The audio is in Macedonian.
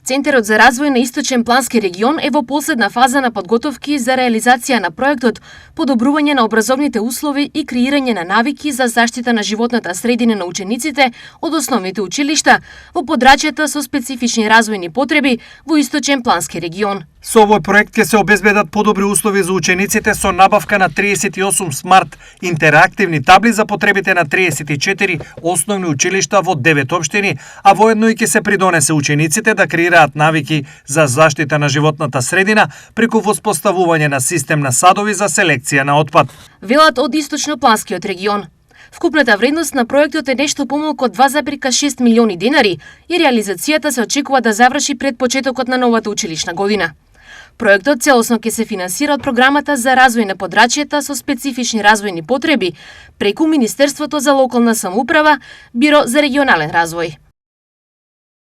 Центарот за развој на Источен плански регион е во последна фаза на подготовки за реализација на проектот подобрување на образовните услови и креирање на навики за заштита на животната средина на учениците од основните училишта во подрачјата со специфични развојни потреби во Источен плански регион. Со овој проект ќе се обезбедат подобри услови за учениците со набавка на 38 смарт интерактивни табли за потребите на 34 основни училишта во 9 општини, а воедно и ќе се придонесе учениците да креираат навики за заштита на животната средина преку воспоставување на систем на садови за селекција на отпад. Велат од Источнопланскиот регион. Вкупната вредност на проектот е нешто помалку од 2,6 милиони денари и реализацијата се очекува да заврши пред почетокот на новата училишна година. Проектот целосно ќе се финансира од програмата за развој на подрачјата со специфични развојни потреби преку Министерството за локална самоуправа, Биро за регионален развој.